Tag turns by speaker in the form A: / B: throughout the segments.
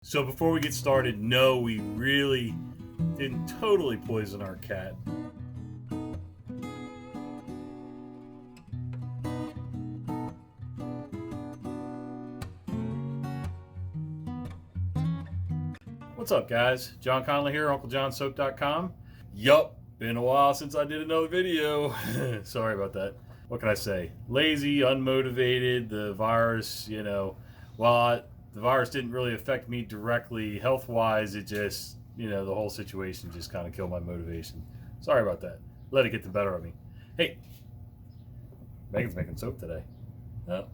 A: So before we get started, no, we really didn't totally poison our cat. What's up, guys? John Conley here, UncleJohnSoap.com. Yup, been a while since I did another video. Sorry about that. What can I say? Lazy, unmotivated, the virus, while the virus didn't really affect me directly health-wise, it just, the whole situation just kind of killed my motivation. Sorry about that. Let it get the better of me. Hey, Megan's making soap today. Oh,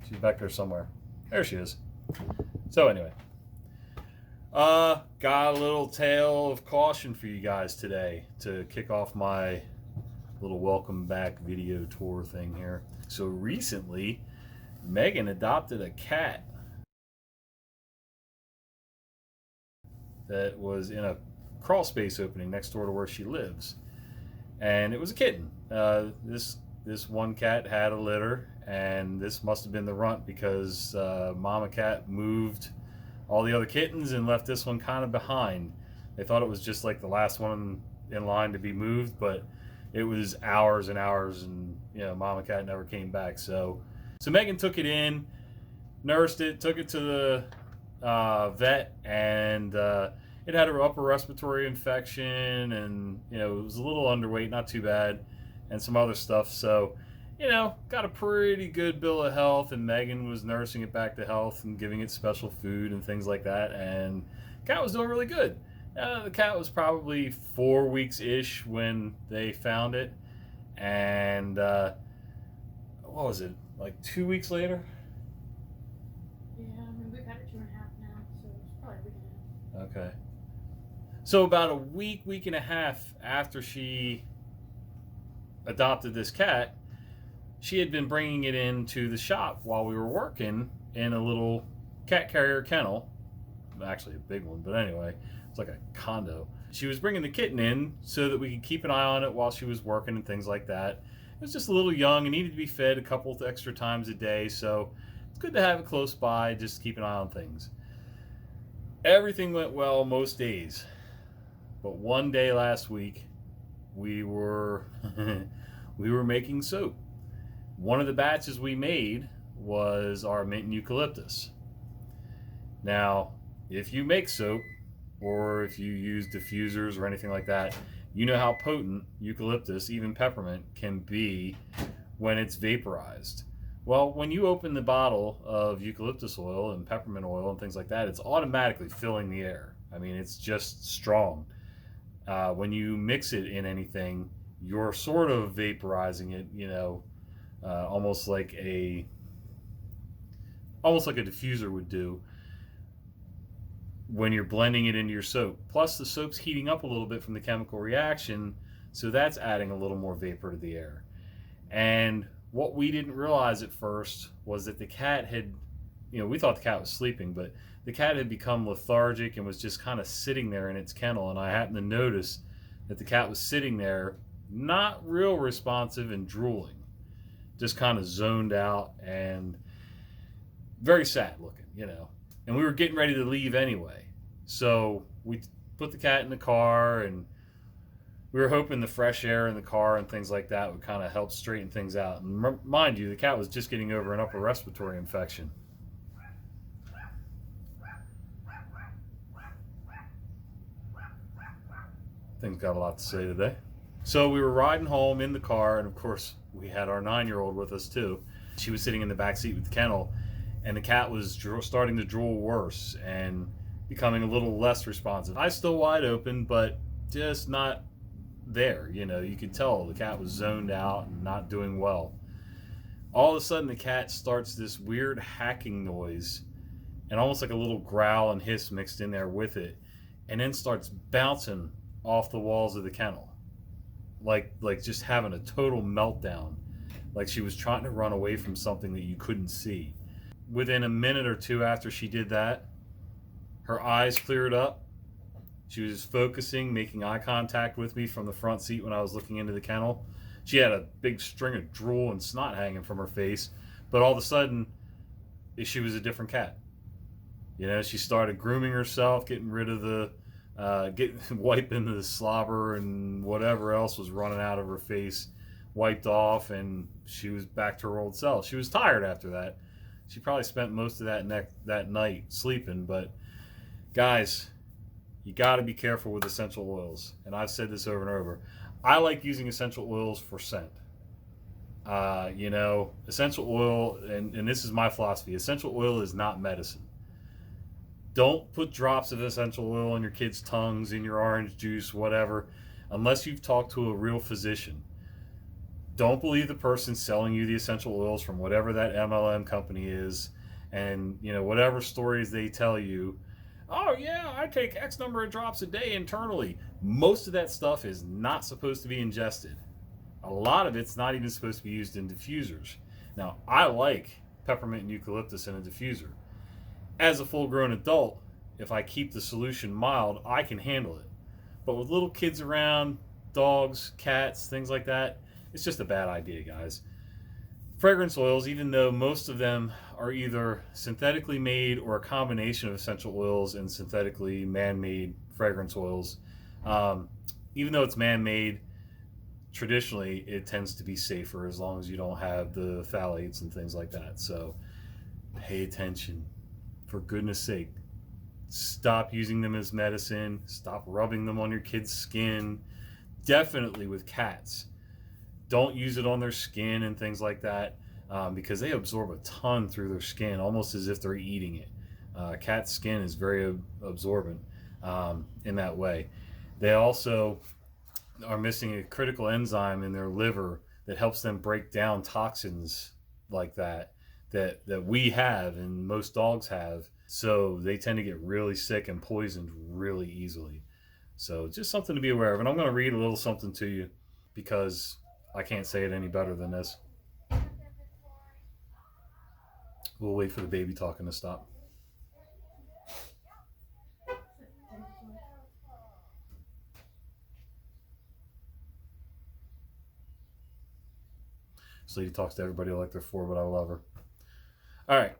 A: she's back there somewhere. There she is. So anyway, got a little tale of caution for you guys today to kick off my little welcome back video tour thing here. So recently, Megan adopted a cat that was in a crawl space opening next door to where she lives, and it was a kitten. This one cat had a litter, and this must have been the runt because mama cat moved all the other kittens and left this one kind of behind. They thought it was just like the last one in line to be moved, but it was hours and hours, and mama cat never came back. So Megan took it in, nursed it, took it to the vet, and it had an upper respiratory infection, and it was a little underweight, not too bad, and some other stuff. So got a pretty good bill of health, and Megan was nursing it back to health and giving it special food and things like that, and the cat was doing really good. The cat was probably 4 weeks-ish when they found it, and what was it, like 2 weeks later?
B: Yeah, I mean, we've had it 2.5 now, so it's probably a week and a half.
A: Okay. So about a week and a half after she adopted this cat, she had been bringing it into the shop while we were working in a little cat carrier kennel. Actually a big one, but anyway, it's like a condo. She was bringing the kitten in so that we could keep an eye on it while she was working and things like that. It was just a little young and needed to be fed a couple of extra times a day, so it's good to have it close by, just to keep an eye on things. Everything went well most days, but one day last week we were making soap. One of the batches we made was our mint and eucalyptus. Now, if you make soap, or if you use diffusers or anything like that, you know how potent eucalyptus, even peppermint, can be when it's vaporized. Well, when you open the bottle of eucalyptus oil and peppermint oil and things like that, it's automatically filling the air. I mean, it's just strong. When you mix it in anything, you're sort of vaporizing it, almost like a diffuser would do when you're blending it into your soap. Plus the soap's heating up a little bit from the chemical reaction, so that's adding a little more vapor to the air. And what we didn't realize at first was that the cat had, we thought the cat was sleeping, but the cat had become lethargic and was just kind of sitting there in its kennel. And I happened to notice that the cat was sitting there, not real responsive and drooling, just kind of zoned out and very sad looking, And we were getting ready to leave anyway. So we put the cat in the car, and we were hoping the fresh air in the car and things like that would kind of help straighten things out. And mind you, the cat was just getting over an upper respiratory infection. Thing's got a lot to say today. So we were riding home in the car, and of course we had our 9-year-old with us too. She was sitting in the back seat with the kennel, and the cat was starting to drool worse and becoming a little less responsive. Eyes still wide open, but just not there. You could tell the cat was zoned out and not doing well. All of a sudden the cat starts this weird hacking noise, and almost like a little growl and hiss mixed in there with it, and then starts bouncing off the walls of the kennel, like just having a total meltdown, like she was trying to run away from something that you couldn't see. Within a minute or two after she did that, her eyes cleared up. She was focusing, making eye contact with me from the front seat when I was looking into the kennel. She had a big string of drool and snot hanging from her face, but all of a sudden, she was a different cat. You know, she started grooming herself, getting rid of the, wiping the slobber and whatever else was running out of her face, wiped off, and she was back to her old self. She was tired after that. She probably spent most of that night sleeping. But guys, you got to be careful with essential oils. And I've said this over and over. I like using essential oils for scent. You know, essential oil, and this is my philosophy, essential oil is not medicine. Don't put drops of essential oil on your kids' tongues, in your orange juice, whatever, unless you've talked to a real physician. Don't believe the person selling you the essential oils from whatever that MLM company is, and you know, whatever stories they tell you. Oh yeah, I take X number of drops a day internally. Most of that stuff is not supposed to be ingested. A lot of it's not even supposed to be used in diffusers. Now, I like peppermint and eucalyptus in a diffuser. As a full-grown adult, if I keep the solution mild, I can handle it. But with little kids around, dogs, cats, things like that, it's just a bad idea, guys. Fragrance oils, even though most of them are either synthetically made or a combination of essential oils and synthetically man-made fragrance oils, even though it's man-made, traditionally it tends to be safer as long as you don't have the phthalates and things like that. So pay attention, for goodness sake. Stop using them as medicine. Stop rubbing them on your kids' skin. Definitely with cats, don't use it on their skin and things like that, because they absorb a ton through their skin, almost as if they're eating it. Cat skin is very absorbent in that way. They also are missing a critical enzyme in their liver that helps them break down toxins like that we have and most dogs have. So they tend to get really sick and poisoned really easily. So just something to be aware of. And I'm going to read a little something to you because I can't say it any better than this. We'll wait for the baby talking to stop. This lady talks to everybody like they're four, but I love her. All right.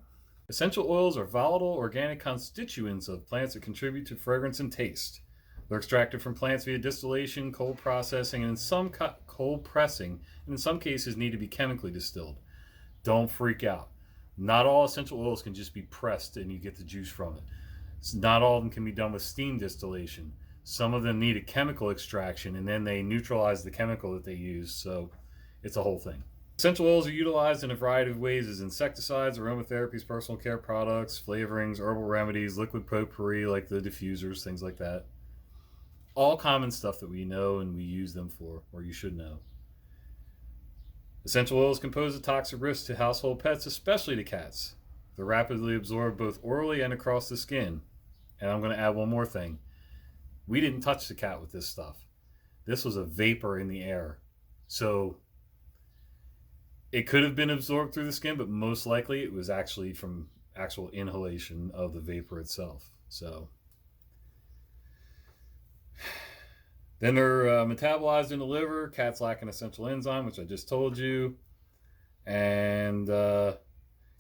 A: Essential oils are volatile organic constituents of plants that contribute to fragrance and taste. They're extracted from plants via distillation, cold processing, and in some cold pressing, and in some cases need to be chemically distilled. Don't freak out. Not all essential oils can just be pressed and you get the juice from it. Not all of them can be done with steam distillation. Some of them need a chemical extraction and then they neutralize the chemical that they use. So it's a whole thing. Essential oils are utilized in a variety of ways as insecticides, aromatherapies, personal care products, flavorings, herbal remedies, liquid potpourri like the diffusers, things like that. All common stuff that we know and we use them for, or you should know. Essential oils can pose a toxic risk to household pets, especially to cats. They're rapidly absorbed both orally and across the skin. And I'm going to add one more thing. We didn't touch the cat with this stuff. This was a vapor in the air. So it could have been absorbed through the skin, but most likely it was actually from actual inhalation of the vapor itself. So then they're metabolized in the liver. Cats lack an essential enzyme, which I just told you. And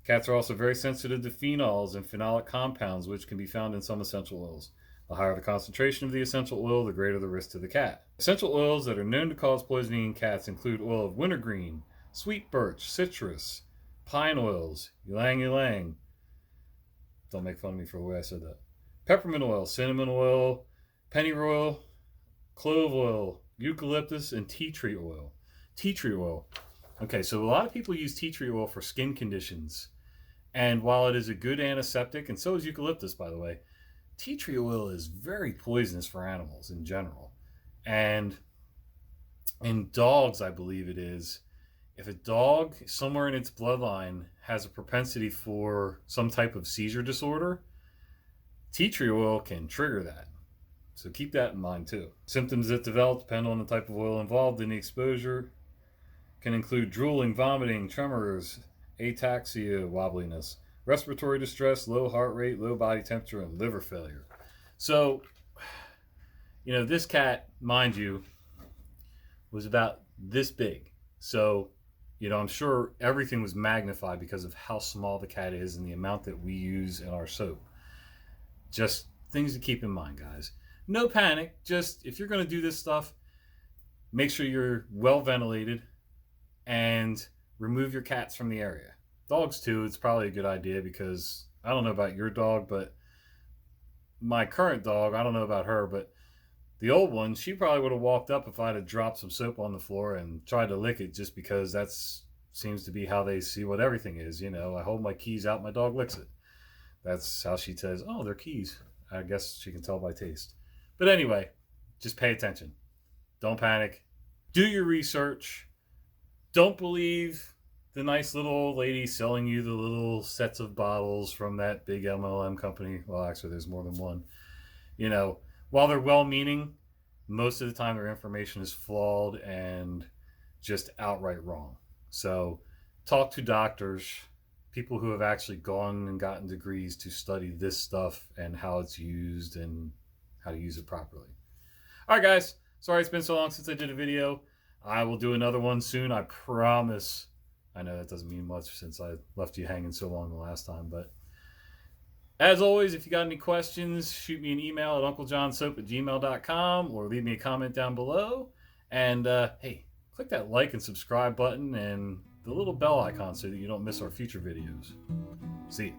A: cats are also very sensitive to phenols and phenolic compounds, which can be found in some essential oils. The higher the concentration of the essential oil, the greater the risk to the cat. Essential oils that are known to cause poisoning in cats include oil of wintergreen, sweet birch, citrus, pine oils, ylang ylang. Don't make fun of me for the way I said that. Peppermint oil, cinnamon oil, pennyroyal, clove oil, eucalyptus, and tea tree oil. Tea tree oil. Okay, so a lot of people use tea tree oil for skin conditions. And while it is a good antiseptic, and so is eucalyptus, by the way, tea tree oil is very poisonous for animals in general. And in dogs, I believe it is, if a dog somewhere in its bloodline has a propensity for some type of seizure disorder, tea tree oil can trigger that. So keep that in mind too. Symptoms that develop depend on the type of oil involved in the exposure. Can include drooling, vomiting, tremors, ataxia, wobbliness, respiratory distress, low heart rate, low body temperature, and liver failure. So, you know, this cat, mind you, was about this big. So, you know, I'm sure everything was magnified because of how small the cat is and the amount that we use in our soap. Just things to keep in mind, guys. No panic. Just if you're going to do this stuff, make sure you're well ventilated and remove your cats from the area. Dogs too, it's probably a good idea because I don't know about your dog, but my current dog, I don't know about her, but the old one, she probably would have walked up if I'd have dropped some soap on the floor and tried to lick it, just because that's seems to be how they see what everything is. I hold my keys out, my dog licks it. That's how she says, oh, they're keys. I guess she can tell by taste. But anyway, just pay attention. Don't panic. Do your research. Don't believe the nice little old lady selling you the little sets of bottles from that big MLM company. Well, actually, there's more than one. While they're well-meaning, most of the time their information is flawed and just outright wrong. So talk to doctors, people who have actually gone and gotten degrees to study this stuff and how it's used and how to use it properly. All right, guys. Sorry it's been so long since I did a video. I will do another one soon, I promise. I know that doesn't mean much since I left you hanging so long the last time, but as always, if you got any questions, shoot me an email at unclejohnsoap@gmail.com or leave me a comment down below. And hey, click that like and subscribe button and the little bell icon so that you don't miss our future videos. See you.